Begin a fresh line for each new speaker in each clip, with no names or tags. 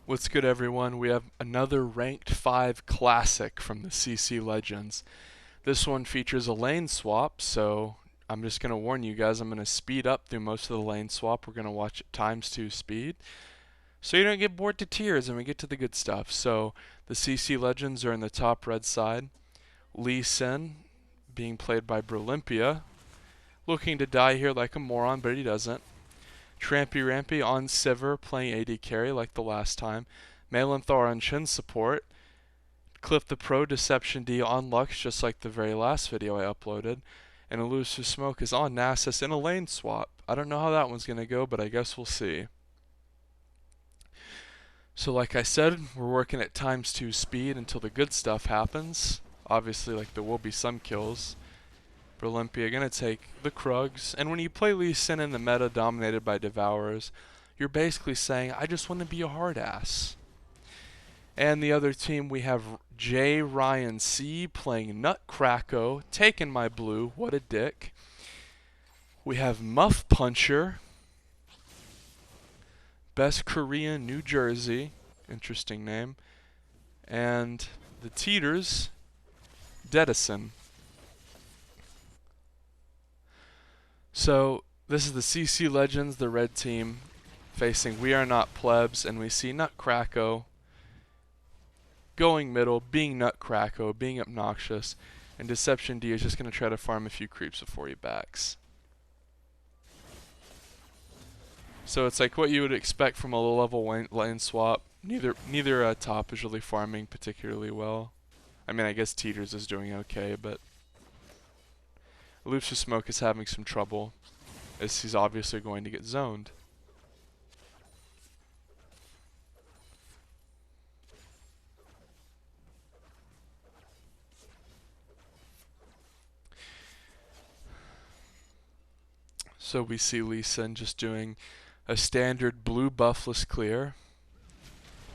What's good, everyone? We have another Ranked 5 Classic from the CC Legends. This one features a lane swap, so I'm just going to warn you guys, I'm going to speed up through most of the lane swap. We're going to watch it ×2 speed, so you don't get bored to tears and we get to the good stuff. So the CC Legends are in the top red side. Lee Sin, being played by Brolympia, looking to die here like a moron, but he doesn't. Trampy Rampy on Sivir, playing AD carry like the last time. Melanthar on Shin support. Cliff the Pro, Deception D on Lux, just like the very last video I uploaded. And Elusive Smoke is on Nasus in a lane swap. I don't know how that one's going to go, but I guess we'll see. So like I said, we're working at ×2 speed until the good stuff happens. Obviously, like, there will be some kills. Brolympia gonna take the Krugs, and when you play Lee Sin in the meta dominated by Devourers, you're basically saying, I just want to be a hard ass. And the other team, we have J Ryan C playing Nutcracko, taking my blue, what a dick. We have Muff Puncher, Best Korean New Jersey, interesting name, and the Teeters, Dedison. So this is the CC Legends, the red team, facing We Are Not Plebs, and we see Nutcracko going middle, being Nutcracko, being obnoxious, and Deception D is just going to try to farm a few creeps before he backs. So it's like what you would expect from a low-level lane swap. Neither top is really farming particularly well. I mean, I guess Teeters is doing okay, but Elusive Smoke is having some trouble, as he's obviously going to get zoned. So we see Lee Sin just doing a standard blue buffless clear.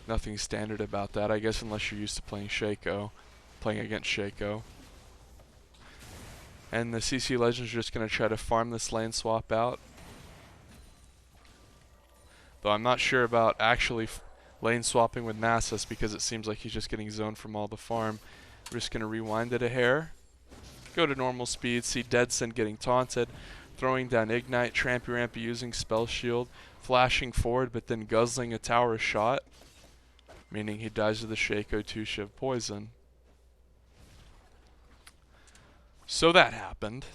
Nothing standard about that, I guess, unless you're used to playing against Shaco. And the CC Legends are just going to try to farm this lane swap out. Though I'm not sure about actually lane swapping with Nasus, because it seems like he's just getting zoned from all the farm. We're just going to rewind it a hair. Go to normal speed, see Deadson getting taunted. Throwing down Ignite, Trampy Rampy using Spell Shield. Flashing forward, but then guzzling a tower shot. Meaning he dies to the Shaco 2 Shiv poison. So that happened.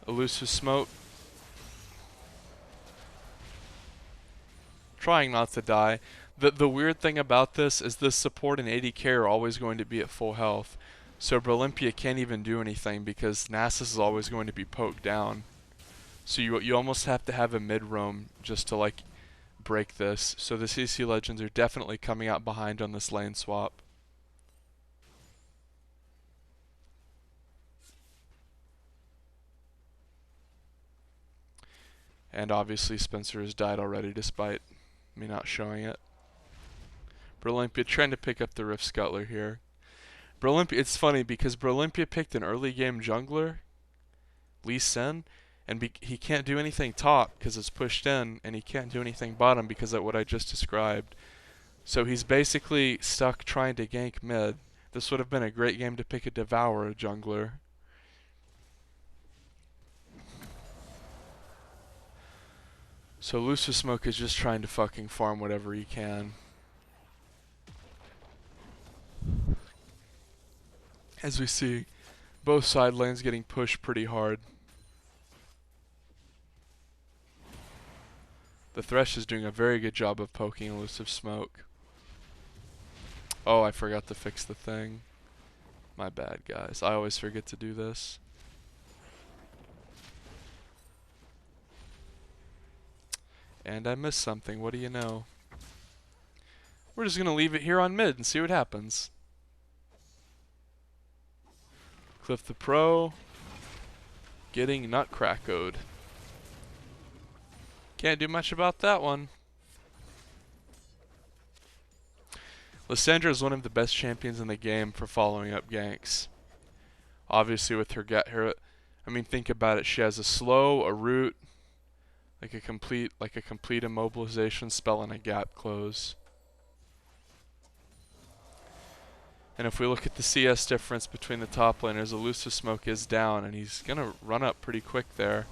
Elusive Smoke trying not to die. The weird thing about this is this support and AD carry are always going to be at full health. So Brolympia can't even do anything because Nasus is always going to be poked down. So you almost have to have a mid roam just to like break this. So the CC Legends are definitely coming out behind on this lane swap. And obviously Spencer has died already despite me not showing it. Brolympia trying to pick up the Rift Scuttler here. It's funny because Brolympia picked an early game jungler, Lee Sin, and he can't do anything top because it's pushed in, and he can't do anything bottom because of what I just described. So he's basically stuck trying to gank mid. This would have been a great game to pick a Devourer jungler. So Elusive Smoke is just trying to fucking farm whatever he can. As we see, both side lanes getting pushed pretty hard. The Thresh is doing a very good job of poking Elusive Smoke. Oh, I forgot to fix the thing. My bad, guys. I always forget to do this. And I missed something. What do you know? We're just going to leave it here on mid and see what happens. Cliff the Pro getting Nutcrackoed. Can't do much about that one. Lysandra is one of the best champions in the game for following up ganks. Obviously with her I mean, think about it. She has a slow, a root, like a complete immobilization spell and a gap close. And if we look at the CS difference between the top laners, Elusive Smoke is down, and he's gonna run up pretty quick there.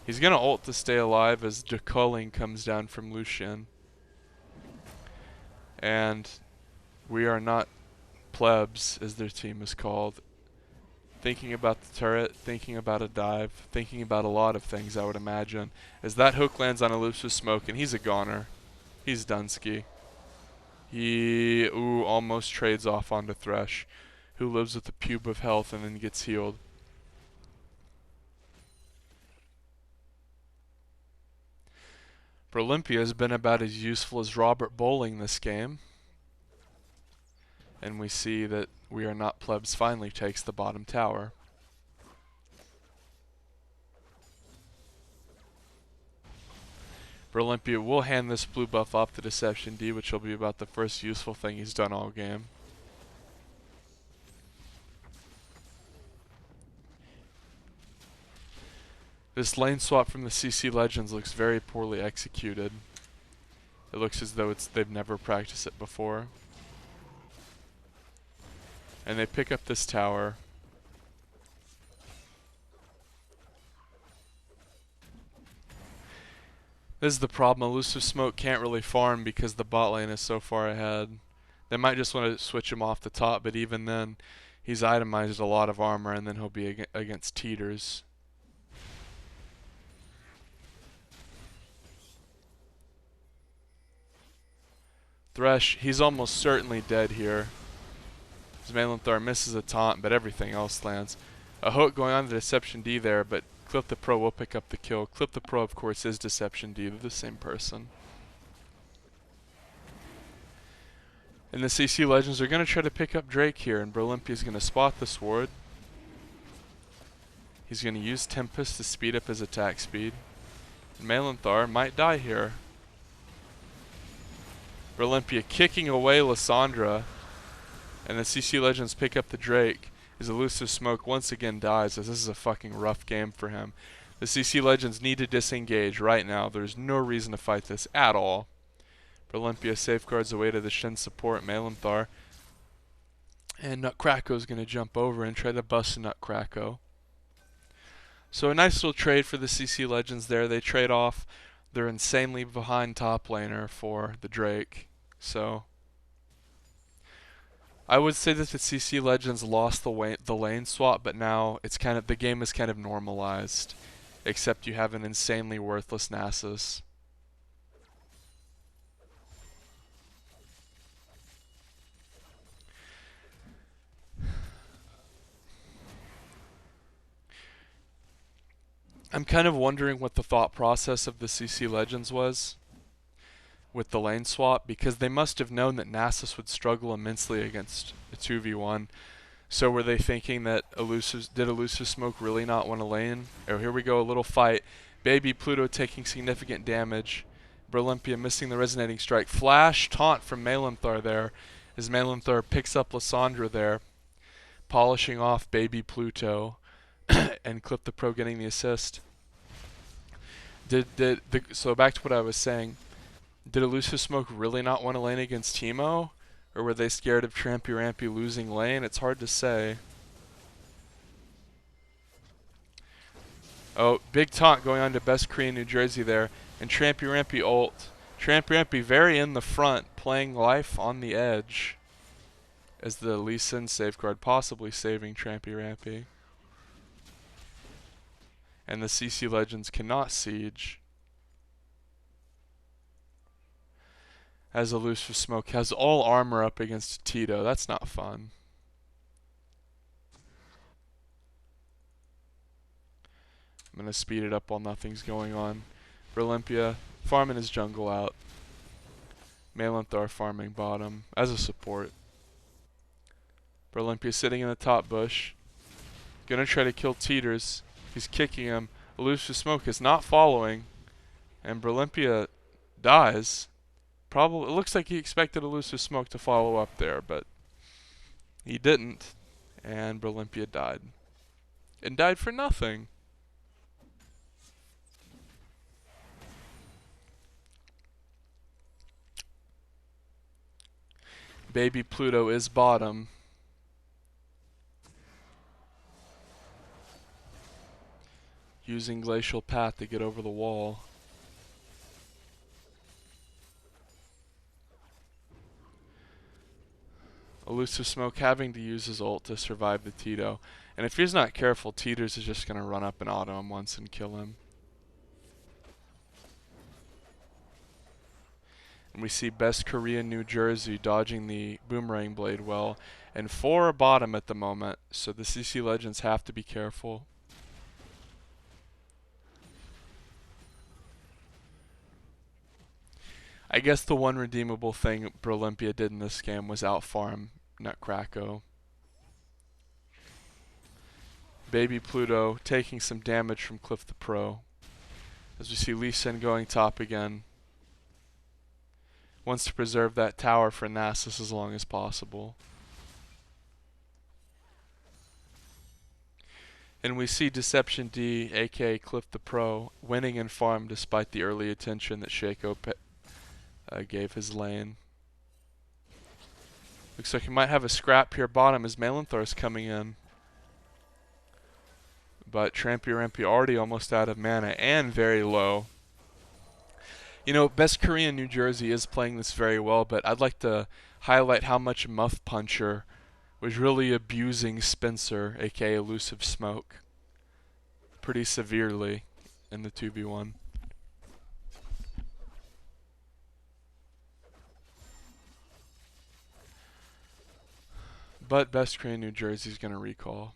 He's gonna ult to stay alive as Culling comes down from Lucian. And we are not Plebs, as their team is called. Thinking about the turret, thinking about a dive, thinking about a lot of things, I would imagine. As that hook lands on Elusive Smoke, and he's a goner. He's Dunsky. He, almost trades off onto Thresh, who lives with a pube of health and then gets healed. Olympia has been about as useful as Robert Bowling this game. And we see that We Are Not Plebs finally takes the bottom tower. Olympia will hand this blue buff off to Deception D, which will be about the first useful thing he's done all game. This lane swap from the CC Legends looks very poorly executed. It looks as though they've never practiced it before. And they pick up this tower. This is the problem. Elusive Smoke can't really farm because the bot lane is so far ahead. They might just want to switch him off the top, but even then, he's itemized a lot of armor, and then he'll be against Teeters. Thresh, he's almost certainly dead here. His Malinthar misses a taunt, but everything else lands. A hook going on to Deception D there, but Clip the Pro will pick up the kill. Clip the Pro, of course, is Deception D. They're the same person. And the CC Legends are going to try to pick up Drake here, and Brolympia's going to spot the Sword. He's going to use Tempest to speed up his attack speed. And Malinthar might die here. Olympia kicking away Lysandra, and the CC Legends pick up the Drake as Elusive Smoke once again dies, as this is a fucking rough game for him. The CC Legends need to disengage right now. There's no reason to fight this at all. Olympia safeguards away to the Shin support, Malinthar, and Nutcracko's going to jump over and try to bust Nutcracko. So a nice little trade for the CC Legends there. They trade off their insanely behind top laner for the Drake. So I would say that the CC Legends lost the lane swap, but now it's kind of, the game is kind of normalized, except you have an insanely worthless Nasus. I'm kind of wondering what the thought process of the CC Legends was with the lane swap, because they must have known that Nasus would struggle immensely against a 2v1. So were they thinking that did Elusive Smoke really not want to lane? Oh, here we go, a little fight. Baby Pluto taking significant damage. Olympia missing the resonating strike. Flash taunt from Malinthar there, as Malinthar picks up Lysandra there, polishing off Baby Pluto, and Clip the Pro getting the assist. So back to what I was saying. Did Elusive Smoke really not want to lane against Teemo? Or were they scared of Trampy Rampy losing lane? It's hard to say. Oh, big taunt going on to Best Korean New Jersey there. And Trampy Rampy ult. Trampy Rampy very in the front, playing life on the edge, as the Lee Sin safeguard, possibly saving Trampy Rampy. And the CC Legends cannot siege, as Elusive Smoke has all armor up against Tito. That's not fun. I'm going to speed it up while nothing's going on. Olympia farming his jungle out. Malinthar farming bottom as a support. Olympia sitting in the top bush. Gonna try to kill Teeters. He's kicking him. Elusive Smoke is not following. And Olympia dies. Probably, it looks like he expected Elusive Smoke to follow up there, but he didn't. And Olympia died. And died for nothing. Baby Pluto is bottom. Using Glacial Path to get over the wall. Elusive Smoke having to use his ult to survive the Tito. And if he's not careful, Teeters is just going to run up and auto him once and kill him. And we see Best Korean New Jersey dodging the Boomerang Blade well. And 4 are bottom at the moment, so the CC Legends have to be careful. I guess the one redeemable thing Brolympia did in this game was outfarm Nutcracko. Baby Pluto taking some damage from Cliff the Pro. As we see Lee Sin going top again. Wants to preserve that tower for Nasus as long as possible. And we see Deception D, aka Cliff the Pro, winning in farm despite the early attention that Shaco gave his lane. Looks like he might have a scrap here bottom as Malenthor's coming in. But Trampy Rampy already almost out of mana and very low. You know, Best Korean New Jersey is playing this very well, but I'd like to highlight how much Muff Puncher was really abusing Spencer, aka Elusive Smoke, pretty severely in the 2v1. But Best Korean New Jersey is going to recall.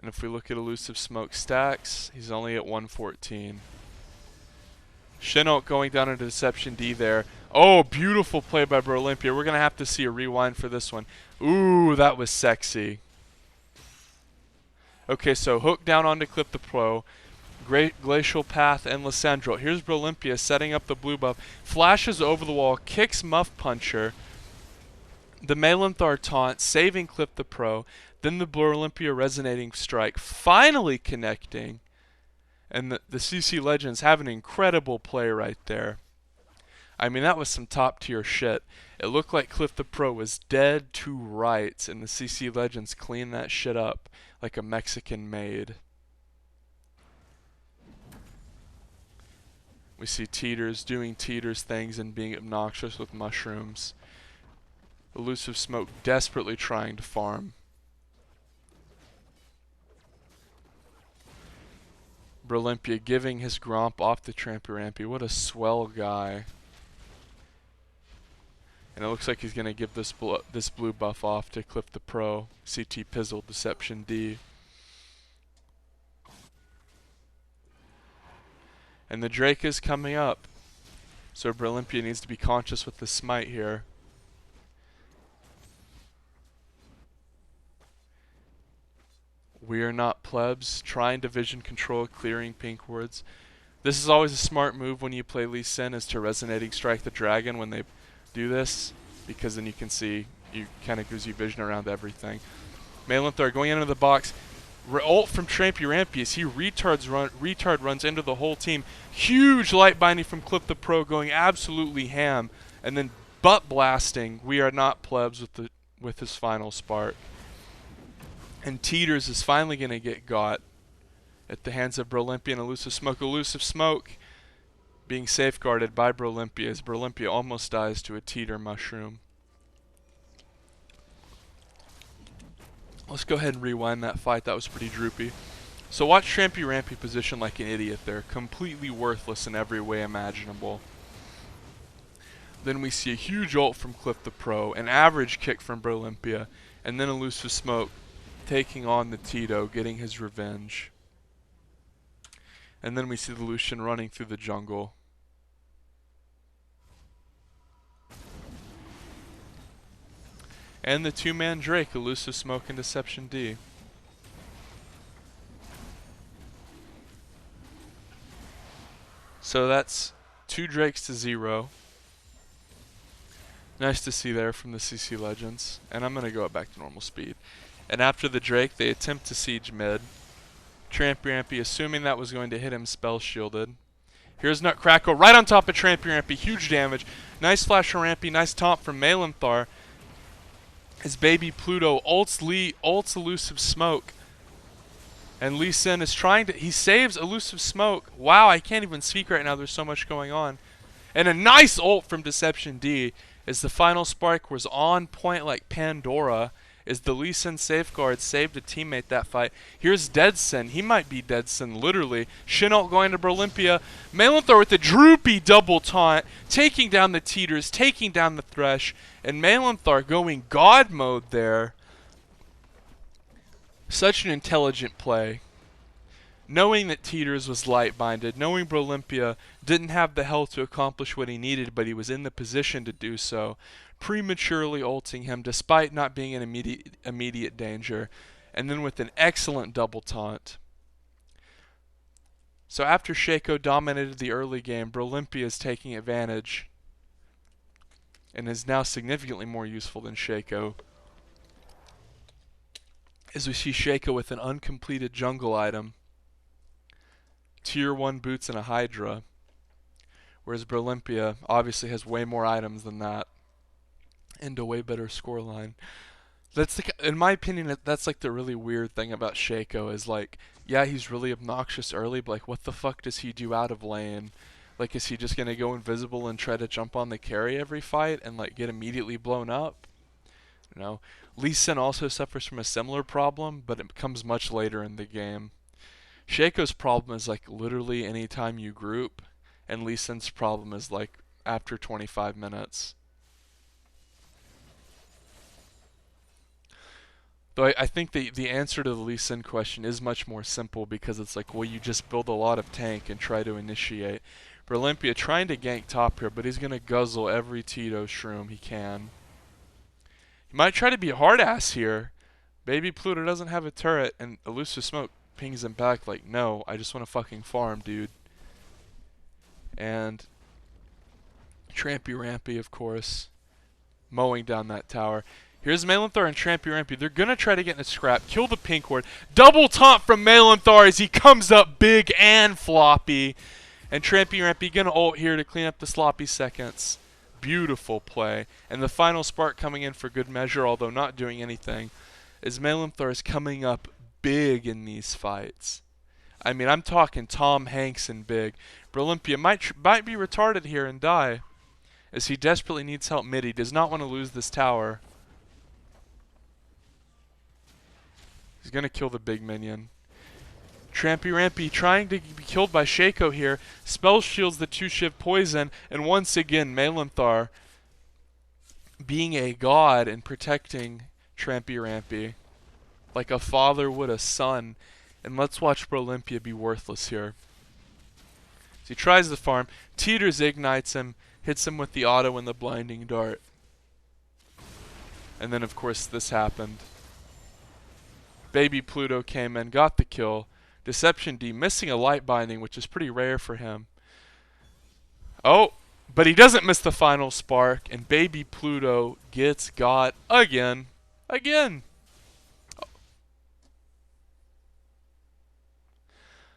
And if we look at Elusive Smoke stacks, he's only at 114. Chinook going down into Deception D there. Oh, beautiful play by Brolympia. We're going to have to see a rewind for this one. Ooh, that was sexy. Okay, so hook down onto Clip the Pro. Great Glacial Path and Lysandro. Here's Brolympia setting up the blue buff. Flashes over the wall, kicks Muff Puncher. The Malenthor taunt, saving Clip the Pro. Then the Brolympia resonating strike, finally connecting. And the CC Legends have an incredible play right there. I mean, that was some top tier shit. It looked like Cliff the Pro was dead to rights, and the CC Legends cleaned that shit up like a Mexican maid. We see Teeters doing Teeters things and being obnoxious with mushrooms. Elusive Smoke desperately trying to farm. Brolympia giving his Gromp off to Trampy Rampy. What a swell guy. And it looks like he's going to give this blue buff off to Cliff the Pro. CT Pizzle, Deception D. And the Drake is coming up. So Brolympia needs to be conscious with the smite here. We are not plebs, trying to vision control, clearing pink wards. This is always a smart move when you play Lee Sin, is to resonating strike the dragon when they do this, because then you can see, you kind of gives you vision around everything. Malenthor going into the box, ult from Trampy Rampy as he retard runs into the whole team. Huge light binding from Clip the Pro going absolutely ham, and then butt blasting We Are Not Plebs with his final spark. And Teeters is finally going to get got at the hands of Brolympia and Elusive Smoke. Elusive Smoke being safeguarded by Brolympia as Brolympia almost dies to a Teeter mushroom. Let's go ahead and rewind that fight. That was pretty droopy. So watch Trampy Rampy position like an idiot there. Completely worthless in every way imaginable. Then we see a huge ult from Cliff the Pro, an average kick from Brolympia, and then Elusive Smoke taking on the Tito, getting his revenge. And then we see the Lucian running through the jungle. And the two-man Drake, Elusive Smoke and Deception D. So that's 2 Drakes to 0. Nice to see there from the CC Legends. And I'm going to go back to normal speed. And after the Drake, they attempt to siege mid. Trampy Rampy, assuming that was going to hit him, spell shielded. Here's Nutcracker right on top of Trampy Rampy. Huge damage. Nice flash from Rampy. Nice taunt from Malenthar. His baby Pluto ults Elusive Smoke. And Lee Sin is trying to... He saves Elusive Smoke. Wow, I can't even speak right now. There's so much going on. And a nice ult from Deception D as the final spark was on point like Pandora. As the Lee Sin safeguard saved a teammate that fight. Here's Dead Sin. He might be Dead Sin, literally. Shin ult going to Berlimpia. Malenthar with a droopy double taunt. Taking down the Teeters. Taking down the Thresh. And Malenthar going God mode there. Such an intelligent play. Knowing that Teeters was light-binded, knowing Berlimpia didn't have the health to accomplish what he needed, but he was in the position to do so, prematurely ulting him despite not being in immediate danger, and then with an excellent double taunt. So after Shaco dominated the early game, Berlimpia is taking advantage and is now significantly more useful than Shaco. As we see Shaco with an uncompleted jungle item, Tier 1 boots and a Hydra, whereas Berlimpia obviously has way more items than that and a way better scoreline. That's in my opinion, that's like the really weird thing about Shaco is like, yeah, he's really obnoxious early, but like, what the fuck does he do out of lane? Like, is he just gonna go invisible and try to jump on the carry every fight and like get immediately blown up? You know, Lee Sin also suffers from a similar problem, but it comes much later in the game. Shaco's problem is like literally anytime you group, and Lee Sin's problem is like after 25 minutes. Though I think the answer to the Lee Sin question is much more simple because it's like, well, you just build a lot of tank and try to initiate. Berlimpia trying to gank top here, but he's going to guzzle every Tito shroom he can. He might try to be a hard ass here. Baby Pluto doesn't have a turret, and Elusive Smoke pings him back like, no, I just want to fucking farm, dude. And Trampy Rampy, of course, mowing down that tower. Here's Malenthar and Trampy Rampy. They're going to try to get in a scrap. Kill the pink ward. Double taunt from Malenthar as he comes up big and floppy. And Trampy Rampy going to ult here to clean up the sloppy seconds. Beautiful play. And the final spark coming in for good measure, although not doing anything, as Malenthar is coming up big in these fights. I mean, I'm talking Tom Hanks and big. Berlimpia might be retarded here and die, as he desperately needs help mid. He does not want to lose this tower. He's going to kill the big minion. Trampy Rampy trying to be killed by Shaco here. Spell shields the 2-shiv poison, and once again Malenthar being a god and protecting Trampy Rampy like a father would a son. And let's watch Berlimpia be worthless here. So he tries the farm. Teeters ignites him, hits him with the auto and the blinding dart. And then of course this happened. Baby Pluto came in, got the kill. Deception D missing a light binding, which is pretty rare for him. Oh, but he doesn't miss the final spark, and Baby Pluto gets got again. Again.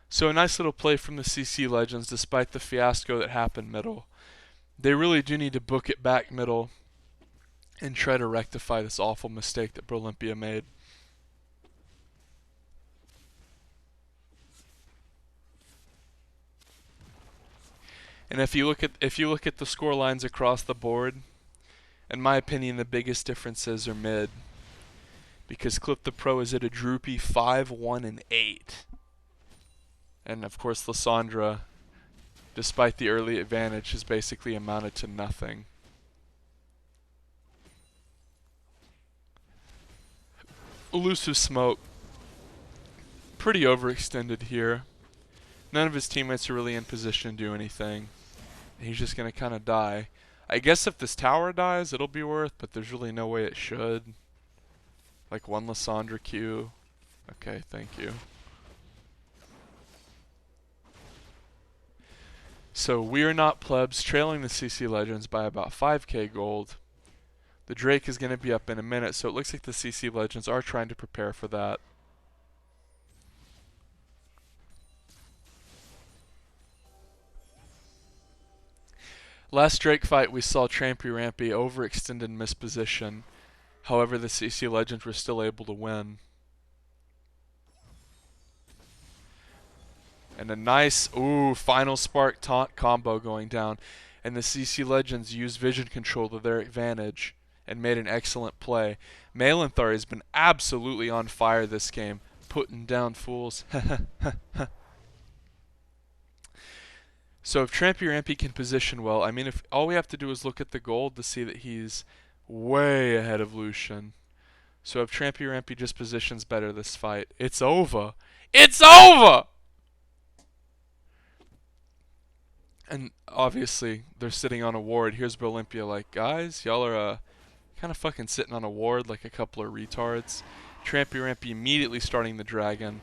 So a nice little play from the CC Legends despite the fiasco that happened middle. They really do need to book it back middle and try to rectify this awful mistake that Berlimpia made. And if you look at the score lines across the board, in my opinion, the biggest differences are mid, because Clip the Pro is at a droopy 5-1-8, and of course Lysandra, despite the early advantage, has basically amounted to nothing. Elusive Smoke, pretty overextended here. None of his teammates are really in position to do anything. He's just going to kind of die. I guess if this tower dies, it'll be worth, but there's really no way it should. Like one Lysandra Q. Okay, thank you. So we are not Plebs, trailing the CC Legends by about 5k gold. The Drake is going to be up in a minute, so it looks like the CC Legends are trying to prepare for that. Last Drake fight we saw Trampy Rampy overextended misposition. However, the CC Legends were still able to win. And a nice, final spark taunt combo going down. And the CC Legends used vision control to their advantage and made an excellent play. Malenthar has been absolutely on fire this game, putting down fools. So if Trampy Rampy can position well, I mean, if all we have to do is look at the gold to see that he's way ahead of Lucian. So if Trampy Rampy just positions better this fight, it's over. It's over! And obviously, they're sitting on a ward. Here's Olympia like, guys, y'all are kind of fucking sitting on a ward like a couple of retards. Trampy Rampy immediately starting the dragon.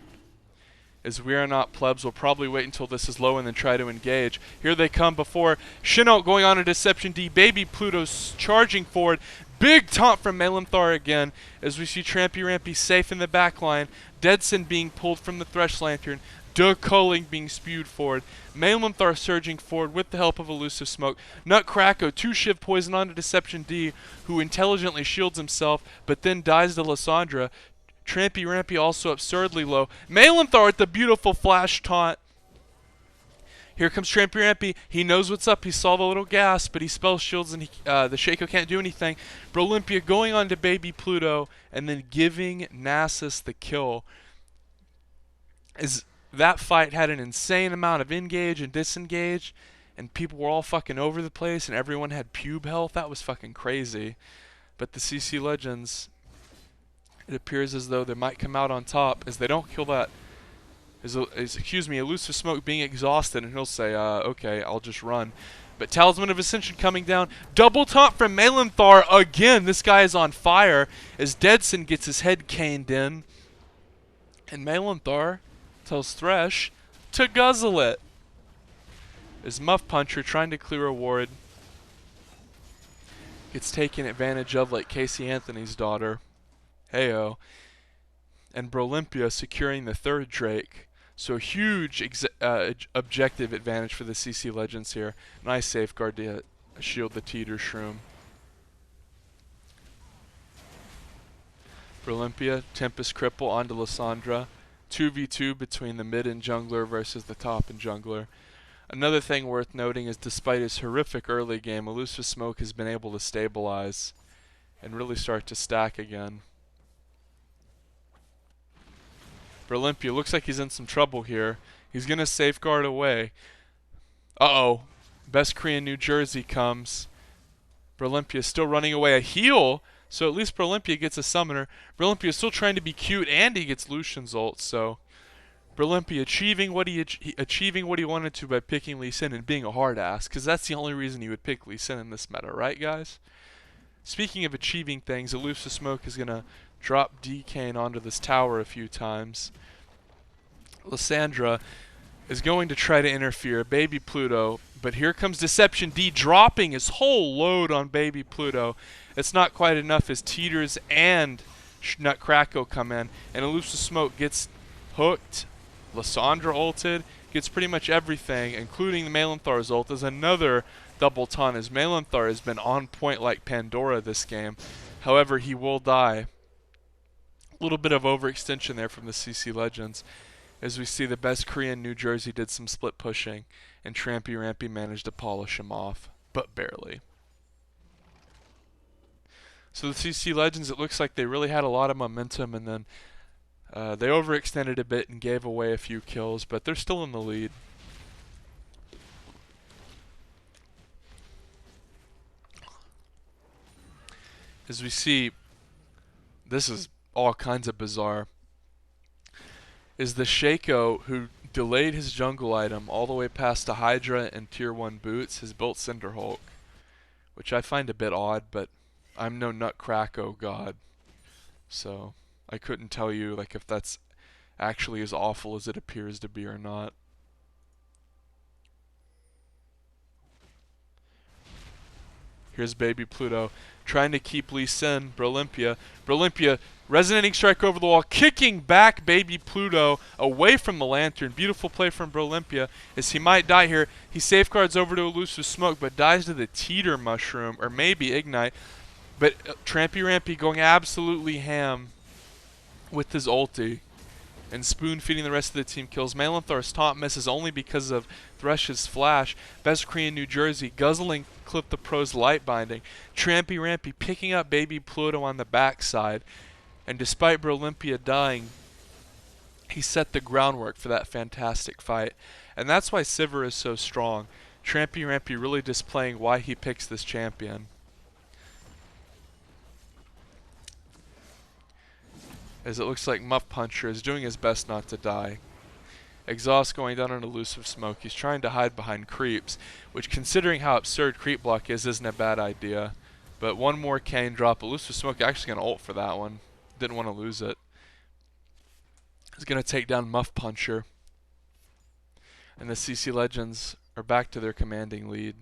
As we are not plebs, we'll probably wait until this is low and then try to engage. Here they come before Shinnok going on a Deception D. Baby Pluto's charging forward. Big taunt from Malenthar again as we see Trampy Rampy safe in the back line. Deadson being pulled from the Thresh Lantern. Culling being spewed forward. Malenthar surging forward with the help of Elusive Smoke. Nutcracko, 2 Shiv poison onto Deception D, who intelligently shields himself, but then dies to Lysandra. Trampy Rampy also absurdly low. Malenthar with the beautiful flash taunt. Here comes Trampy Rampy. He knows what's up. He saw the little gas, but he spells shields and the Shaco can't do anything. Olympia going on to Baby Pluto and then giving Nasus the kill. As that fight had an insane amount of engage and disengage, and people were all fucking over the place, and everyone had pube health. That was fucking crazy. But the CC Legends, it appears as though they might come out on top as they don't kill that. Elusive Smoke being exhausted, and he'll say, okay, I'll just run. But Talisman of Ascension coming down. Double taunt from Malenthar again. This guy is on fire as Deadson gets his head caned in. And Malenthar tells Thresh to guzzle it. As Muff Puncher trying to clear a ward gets taken advantage of like Casey Anthony's daughter. Heyo. And Olympia securing the 3rd Drake. So huge objective advantage for the CC Legends here. Nice safeguard to shield the Teeter Shroom. Olympia, Tempest Cripple onto Lysandra. 2v2 between the mid and jungler versus the top and jungler. Another thing worth noting is despite his horrific early game, Elusive Smoke has been able to stabilize and really start to stack again. Olympia looks like he's in some trouble here. He's going to safeguard away. Uh-oh. Best Korean New Jersey comes. Olympia still running away. A heal, so at least Olympia gets a summoner. Olympia still trying to be cute, and he gets Lucian's ult, so Olympia achieving what he wanted to by picking Lee Sin and being a hard ass, because that's the only reason he would pick Lee Sin in this meta, right guys? Speaking of achieving things, Elusive Smoke is going to drop Decane onto this tower a few times. Lysandra is going to try to interfere. Baby Pluto. But here comes Deception D dropping his whole load on Baby Pluto. It's not quite enough as Teeters and Nutcracko come in. And Elusive Smoke gets hooked. Lysandra ulted. Gets pretty much everything, including the Malenthar's ult. As another double taunt as Malenthar has been on point like Pandora this game. However, he will die. A little bit of overextension there from the CC Legends. As we see the best Korean New Jersey did some split pushing, and Trampy Rampy managed to polish him off, but barely. So the CC Legends, it looks like they really had a lot of momentum, and then they overextended a bit and gave away a few kills, but they're still in the lead. As we see, this is all kinds of bizarre, is the Shaco who delayed his jungle item all the way past the Hydra and Tier 1 boots has built Cinderhulk, which I find a bit odd, but I'm no Nutcracko god, so I couldn't tell you like if that's actually as awful as it appears to be or not. Here's Baby Pluto trying to keep Lee Sin. Brolympia. Brolympia resonating strike over the wall, kicking back Baby Pluto away from the lantern. Beautiful play from Brolympia as he might die here. He safeguards over to Elusive Smoke, but dies to the Teeter Mushroom, or maybe Ignite. But Trampy Rampy going absolutely ham with his ulti. And spoon feeding the rest of the team kills. Malanthar's taunt misses only because of Thresh's flash. Best Korean New Jersey guzzling Clip the Pro's light binding. Trampy Rampy picking up Baby Pluto on the backside. And despite Brolympia dying, he set the groundwork for that fantastic fight. And that's why Sivir is so strong. Trampy Rampy really displaying why he picks this champion. As it looks like Muff Puncher is doing his best not to die. Exhaust going down on Elusive Smoke. He's trying to hide behind creeps, which, considering how absurd creep block is, isn't a bad idea. But one more cane drop. Elusive Smoke actually going to ult for that one. Didn't want to lose it. He's going to take down Muff Puncher. And the CC Legends are back to their commanding lead.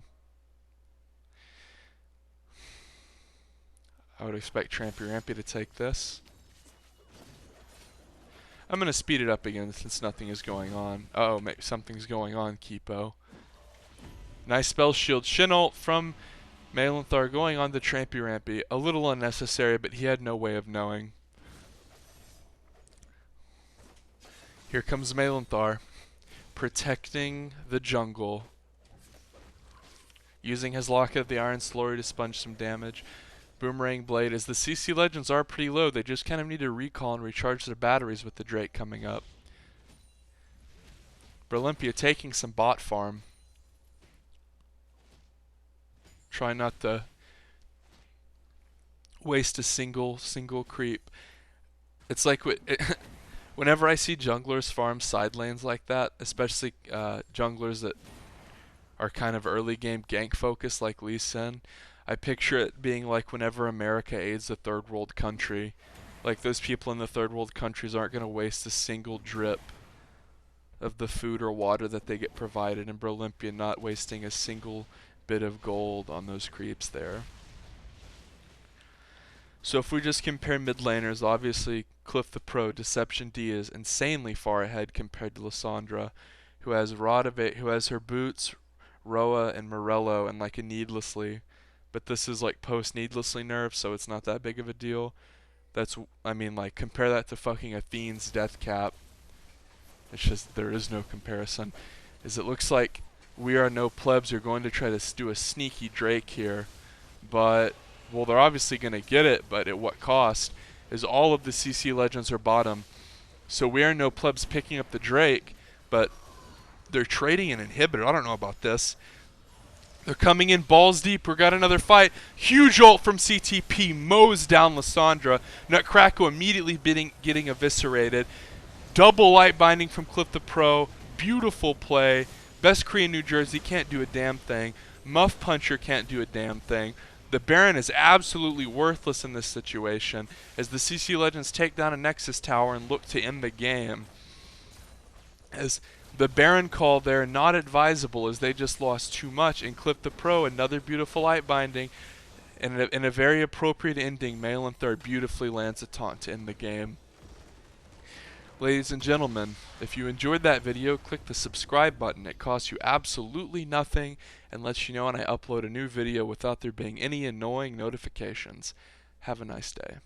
I would expect Trampy Rampy to take this. I'm going to speed it up again since nothing is going on. Uh-oh, maybe something's going on, Kipo. Nice spell shield. Shin ult from Malanthar going on to Trampy Rampy. A little unnecessary, but he had no way of knowing. Here comes Malanthar, protecting the jungle. Using his Locket of the Iron Slurry to sponge some damage. Boomerang Blade, as the CC Legends are pretty low, they just kind of need to recall and recharge their batteries with the Drake coming up. Brolympia taking some bot farm. Try not to waste a single creep. It's like whenever I see junglers farm side lanes like that, especially junglers that are kind of early game gank focused like Lee Sin, I picture it being like whenever America aids a third world country. Like those people in the third world countries aren't going to waste a single drip of the food or water that they get provided, and Brolympia not wasting a single bit of gold on those creeps there. So if we just compare mid laners, obviously Cliff the Pro, Deception D is insanely far ahead compared to Lissandra, who has who has her boots, Roa, and Morello, and like a Needlessly. But this is like post Needlessly nerf, so it's not that big of a deal. I mean, like, compare that to fucking Athene's Death Cap. It's just, there is no comparison. As it looks like We Are No Plebs are going to try to do a sneaky Drake here. But, well, they're obviously going to get it, but at what cost? Is all of the CC Legends are bottom. So We Are No Plebs picking up the Drake, but they're trading an inhibitor. I don't know about this. They're coming in balls deep. We got another fight. Huge ult from CTP. Mows down Lissandra. Nutcracker immediately getting eviscerated. Double light binding from Cliff the Pro. Beautiful play. Best Korean New Jersey can't do a damn thing. Muff Puncher can't do a damn thing. The Baron is absolutely worthless in this situation as the CC Legends take down a Nexus Tower and look to end the game. As the Baron call there, not advisable as they just lost too much, and Clip the Pro, another beautiful light binding, and in a very appropriate ending, Malanthar beautifully lands a taunt to end the game. Ladies and gentlemen, if you enjoyed that video, click the subscribe button. It costs you absolutely nothing and lets you know when I upload a new video without there being any annoying notifications. Have a nice day.